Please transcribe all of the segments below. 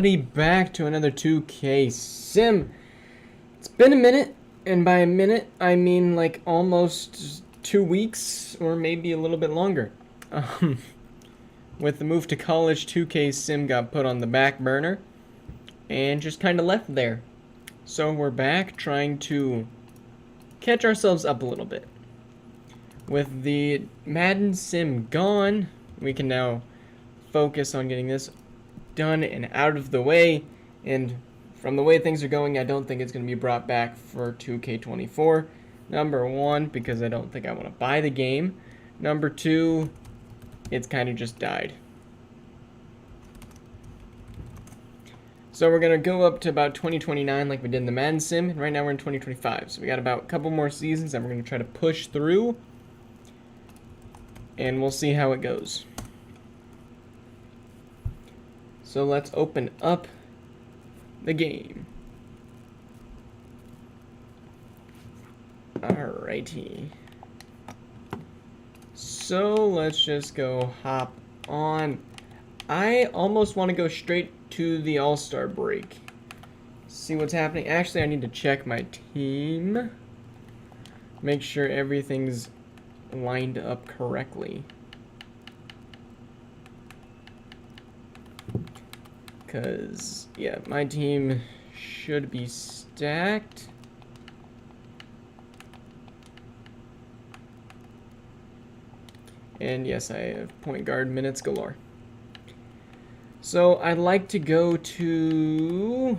everybody back to another 2K sim. It's been a minute, and by a minute I mean like almost 2 weeks or maybe a little bit longer. With the move to college, 2K sim got put on the back burner and just kind of left there. So we're back trying to catch ourselves up a little bit. With the Madden sim gone, we can now focus on getting this done and out of the way, and from the way things are going, I don't think it's going to be brought back for 2K24. Number one, because I don't think I want to buy the game. Number two, it's kind of just died. So we're going to go up to about 2029 like we did in the Madden sim, and right now we're in 2025. So we got about a couple more seasons that we're going to try to push through, and we'll see how it goes. So let's open up the game. Alrighty. So let's just go hop on. I almost want to go straight to the All-Star break. See what's happening. Actually, I need to check my team. Make sure everything's lined up correctly. Because, yeah, my team should be stacked. And yes, I have point guard minutes galore. So I'd like to go to...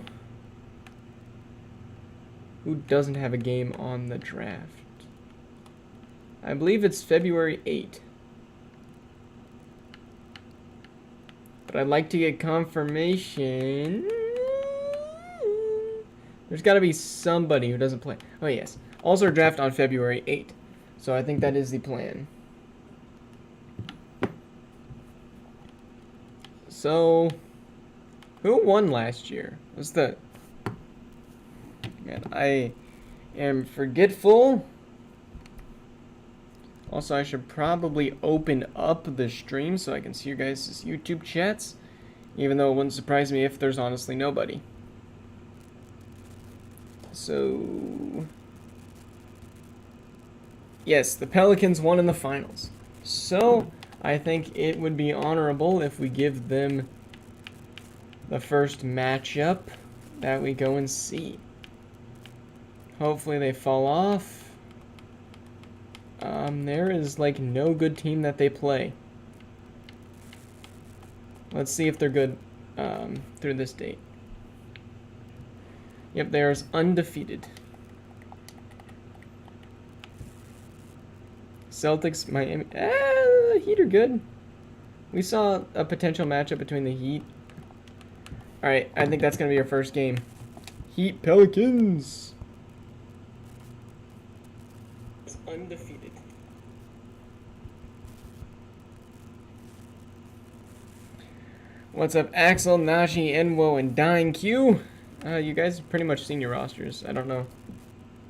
Who doesn't have a game on the draft? I believe it's February 8th. But I'd like to get confirmation. There's got to be somebody who doesn't play. Oh, yes. Also draft on February 8th. So I think that is the plan. So, who won last year? Was the... Man, I am forgetful. Also, I should probably open up the stream so I can see your guys' YouTube chats, even though it wouldn't surprise me if there's honestly nobody. So, yes, the Pelicans won in the finals. So, I think it would be honorable if we give them the first matchup that we go and see. Hopefully they fall off. There is like no good team that they play. Let's see if they're good through this date. Yep, there's undefeated. Celtics, Miami. Heat are good. We saw a potential matchup between the Heat. Alright, I think that's going to be our first game. Heat Pelicans. It's undefeated. What's up, Axel, Nashi, Enwo, and Dying Q? You guys have pretty much seen your rosters. I don't know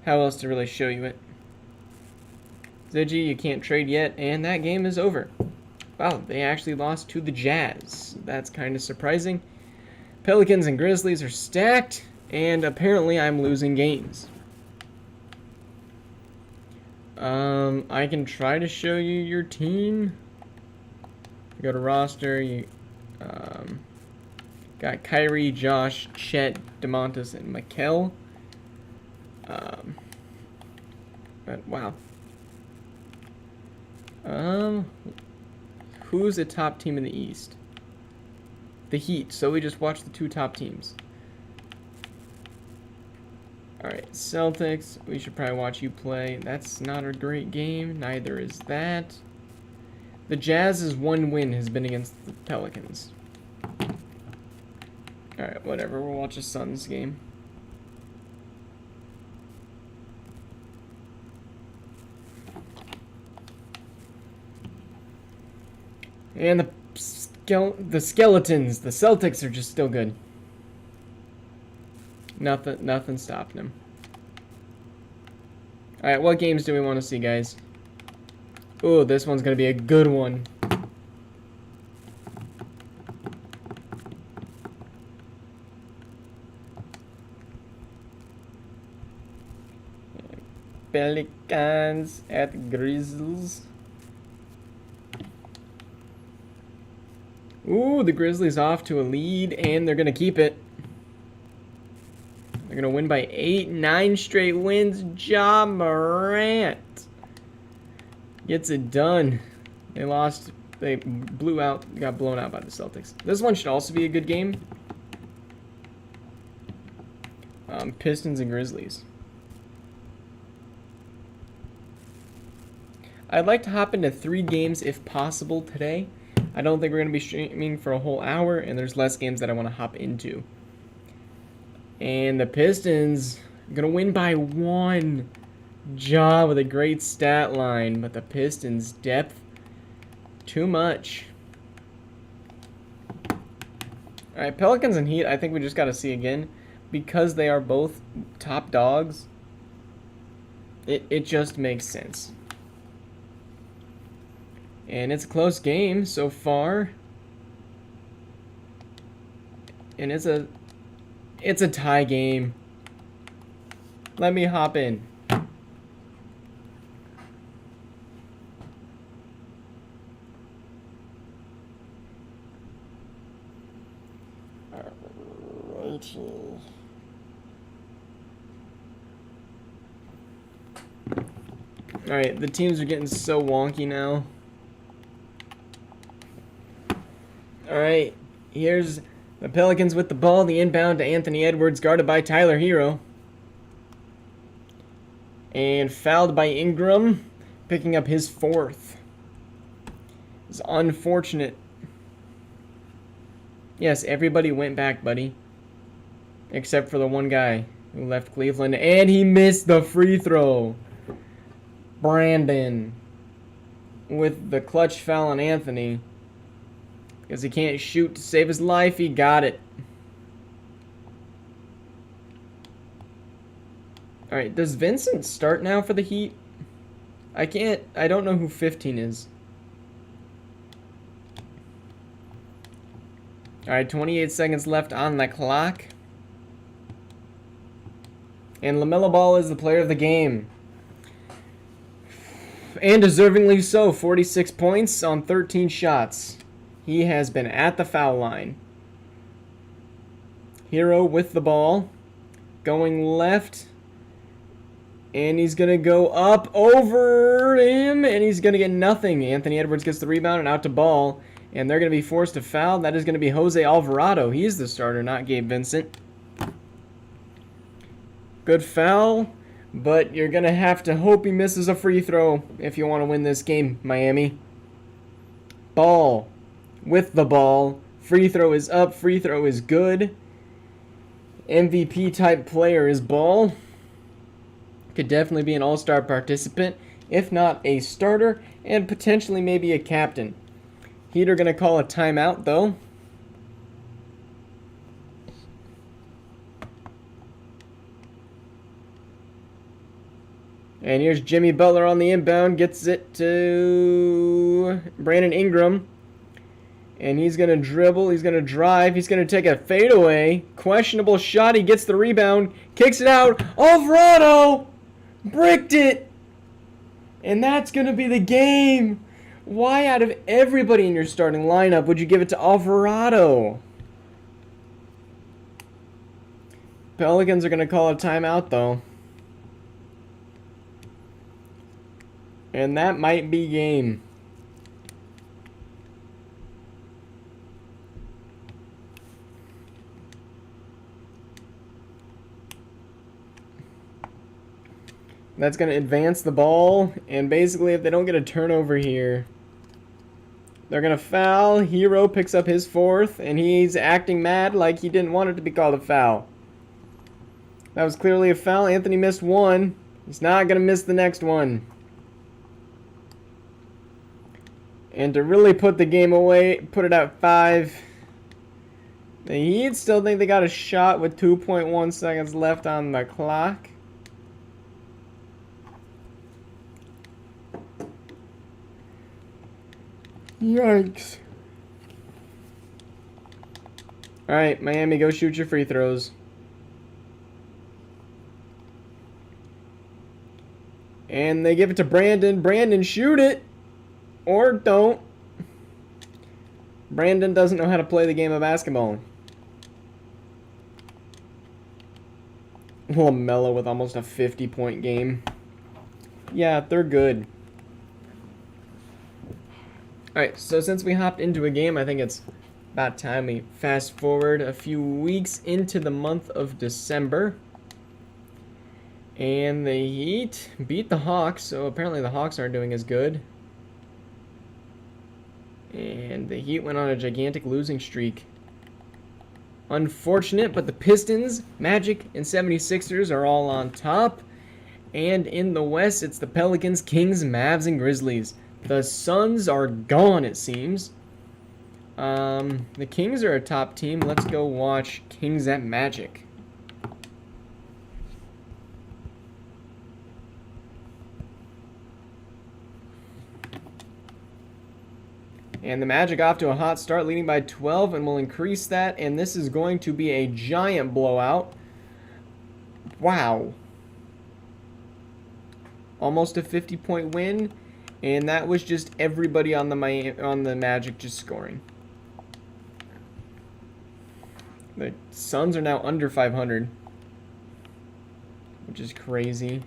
how else to really show you it. Ziggy, you can't trade yet, and that game is over. Wow, they actually lost to the Jazz. That's kind of surprising. Pelicans and Grizzlies are stacked, and apparently I'm losing games. I can try to show you your team. You go to roster, you got Kyrie, Josh, Chet, DeMontis, and Mikal. But wow. Who's the top team in the East? The Heat. So we just watched the two top teams. Alright, Celtics. We should probably watch you play. That's not a great game. Neither is that. The Jazz's one win has been against the Pelicans. Alright, whatever. We'll watch a Suns game. And the Skeletons, the Celtics are just still good. Nothing stopping them. Alright, what games do we want to see, guys? Ooh, this one's going to be a good one. Pelicans at Grizzlies. Ooh, the Grizzlies off to a lead, and they're going to keep it. They're going to win by 8, 9 straight wins. Ja Morant gets it done. They lost. They got blown out by the Celtics. This one should also be a good game. Pistons and Grizzlies. I'd like to hop into 3 games if possible today. I don't think we're going to be streaming for a whole hour, and there's less games that I want to hop into. And the Pistons are going to win by 1. Ja with a great stat line, but the Pistons' depth, too much. Alright, Pelicans and Heat, I think we just got to see again. Because they are both top dogs, it just makes sense. And it's a close game so far. And it's a tie game. Let me hop in. Alright, the teams are getting so wonky now. Alright, here's the Pelicans with the ball. The inbound to Anthony Edwards, guarded by Tyler Hero. And fouled by Ingram, picking up his 4th. It's unfortunate. Yes, everybody went back, buddy. Except for the one guy who left Cleveland. And he missed the free throw. Brandon with the clutch foul on Anthony. Because he can't shoot to save his life, he got it. Alright, does Vincent start now for the Heat? I don't know who 15 is. Alright, 28 seconds left on the clock. And LaMelo Ball is the player of the game. And deservingly so, 46 points on 13 shots. He has been at the foul line. Hero with the ball. Going left. And he's going to go up over him. And he's going to get nothing. Anthony Edwards gets the rebound and out to Ball. And they're going to be forced to foul. That is going to be Jose Alvarado. He's the starter, not Gabe Vincent. Good foul. But you're going to have to hope he misses a free throw if you want to win this game, Miami. Ball with the ball. Free throw is up. Free throw is good. MVP type player is Ball. Could definitely be an all-star participant, if not a starter, and potentially maybe a captain. Heat are going to call a timeout, though. And here's Jimmy Butler on the inbound. Gets it to Brandon Ingram. And he's going to dribble. He's going to drive. He's going to take a fadeaway. Questionable shot. He gets the rebound. Kicks it out. Alvarado bricked it. And that's going to be the game. Why out of everybody in your starting lineup would you give it to Alvarado? Pelicans are going to call a timeout, though. And that might be game. That's going to advance the ball. And basically, if they don't get a turnover here, they're going to foul. Hero picks up his 4th. And he's acting mad like he didn't want it to be called a foul. That was clearly a foul. Anthony missed 1. He's not going to miss the next one. And to really put the game away, put it at 5. The Heat still think they got a shot with 2.1 seconds left on the clock. Yikes. Alright, Miami, go shoot your free throws. And they give it to Brandon. Brandon, shoot it! Or don't. Brandon doesn't know how to play the game of basketball. LaMelo with almost a 50-point game. Yeah, they're good. Alright, so since we hopped into a game, I think it's about time we fast forward a few weeks into the month of December. And the Heat beat the Hawks, so apparently the Hawks aren't doing as good. And the Heat went on a gigantic losing streak. Unfortunate, but the Pistons, Magic, and 76ers are all on top. And in the West, it's the Pelicans, Kings, Mavs, and Grizzlies. The Suns are gone, it seems. The Kings are a top team. Let's go watch Kings at Magic. And the Magic off to a hot start, leading by 12, and will increase that. And this is going to be a giant blowout. Wow. Almost a 50-point win. And that was just everybody on the Magic just scoring. The Suns are now under 500, which is crazy.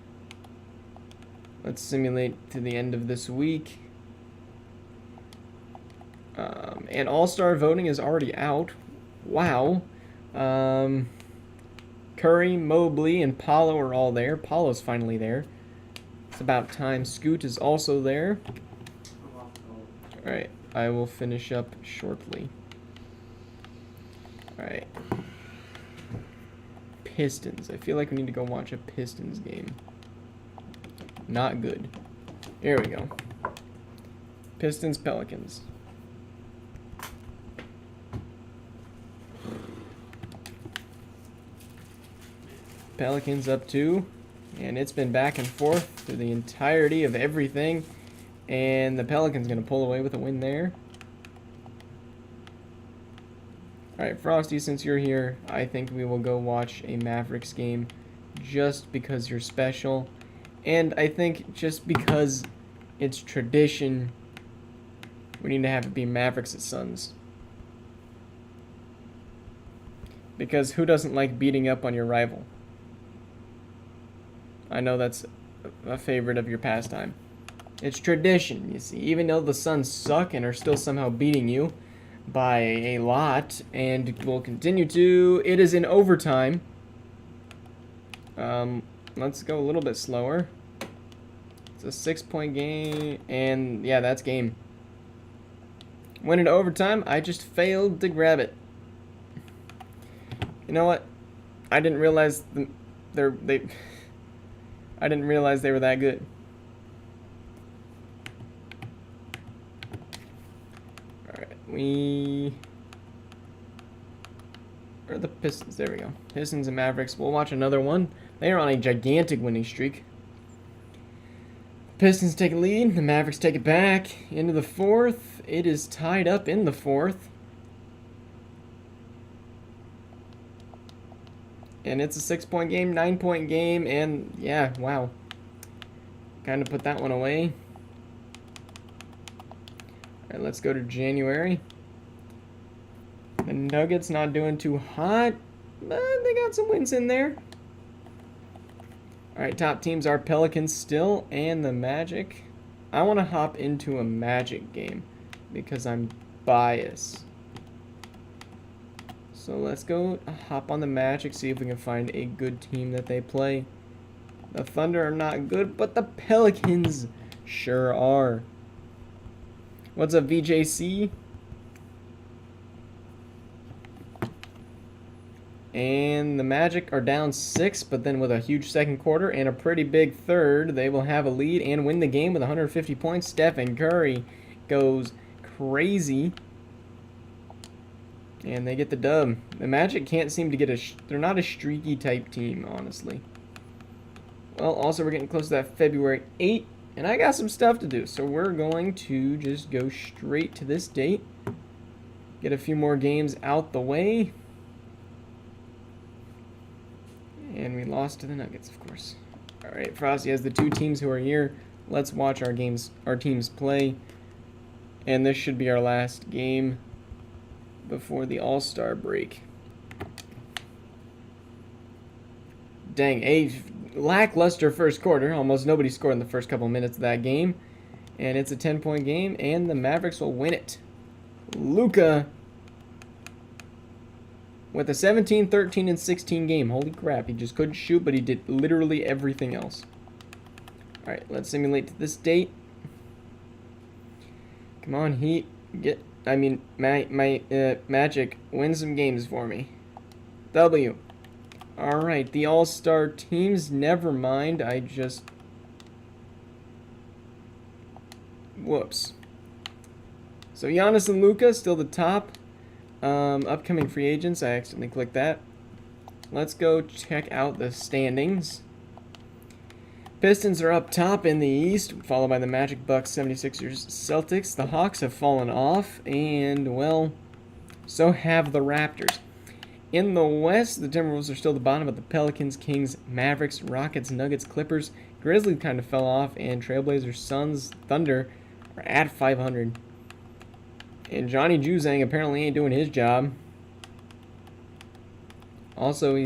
Let's simulate to the end of this week. And All-Star voting is already out. Wow. Curry, Mobley, and Paolo are all there. Paolo's finally there. It's about time. Scoot is also there. Alright, I will finish up shortly. Alright. Pistons. I feel like we need to go watch a Pistons game. Not good. Here we go. Pistons, Pelicans. Pelicans up 2. And it's been back and forth through the entirety of everything. And the Pelicans going to pull away with a win there. Alright, Frosty, since you're here, I think we will go watch a Mavericks game just because you're special. And I think just because it's tradition, we need to have it be Mavericks at Suns. Because who doesn't like beating up on your rival? I know that's a favorite of your pastime. It's tradition, you see. Even though the Suns suck and are still somehow beating you by a lot, and will continue to, it is in overtime. Let's go a little bit slower. It's a 6-point game, and yeah, that's game. Went into overtime. I just failed to grab it. You know what? I didn't realize I didn't realize they were that good. Alright, where are the Pistons? There we go. Pistons and Mavericks. We'll watch another one. They are on a gigantic winning streak. Pistons take a lead. The Mavericks take it back. Into the fourth. It is tied up in the fourth. And it's a 6-point game, 9-point game, and yeah, wow. Kind of put that one away. Alright, let's go to January. The Nuggets not doing too hot, but they got some wins in there. Alright, top teams are Pelicans still, and the Magic. I want to hop into a Magic game because I'm biased. So let's go hop on the Magic, see if we can find a good team that they play. The Thunder are not good, but the Pelicans sure are. What's up, VJC? And the Magic are down 6, but then with a huge second quarter and a pretty big third, they will have a lead and win the game with 150 points. Stephen Curry goes crazy. And they get the dub. The Magic can't seem to get they're not a streaky type team, honestly. Well, also we're getting close to that February 8th, and I got some stuff to do. So we're going to just go straight to this date. Get a few more games out the way. And we lost to the Nuggets, of course. All right, Frosty has the two teams who are here. Let's watch our teams play. And this should be our last game before the All-Star break. Dang, a lackluster first quarter. Almost nobody scored in the first couple minutes of that game. And it's a 10-point game, and the Mavericks will win it. Luka with a 17, 13, and 16 game. Holy crap, he just couldn't shoot, but he did literally everything else. Alright, let's simulate to this date. Come on, Heat. Magic, win some games for me. W. Alright, the All-Star teams, never mind. Whoops. So Giannis and Luka still the top. Upcoming free agents, I accidentally clicked that. Let's go check out the standings. Pistons are up top in the East, followed by the Magic, Bucks, 76ers, Celtics. The Hawks have fallen off, and, well, so have the Raptors. In the West, the Timberwolves are still the bottom, but the Pelicans, Kings, Mavericks, Rockets, Nuggets, Clippers, Grizzlies kind of fell off, and Trailblazers, Suns, Thunder are at 500. And Johnny Juzang apparently ain't doing his job. Also,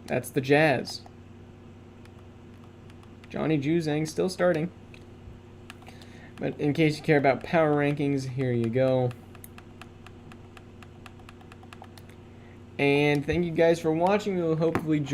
that's the Jazz. Johnny Juzang still starting. But in case you care about power rankings, here you go. And thank you guys for watching. We will hopefully join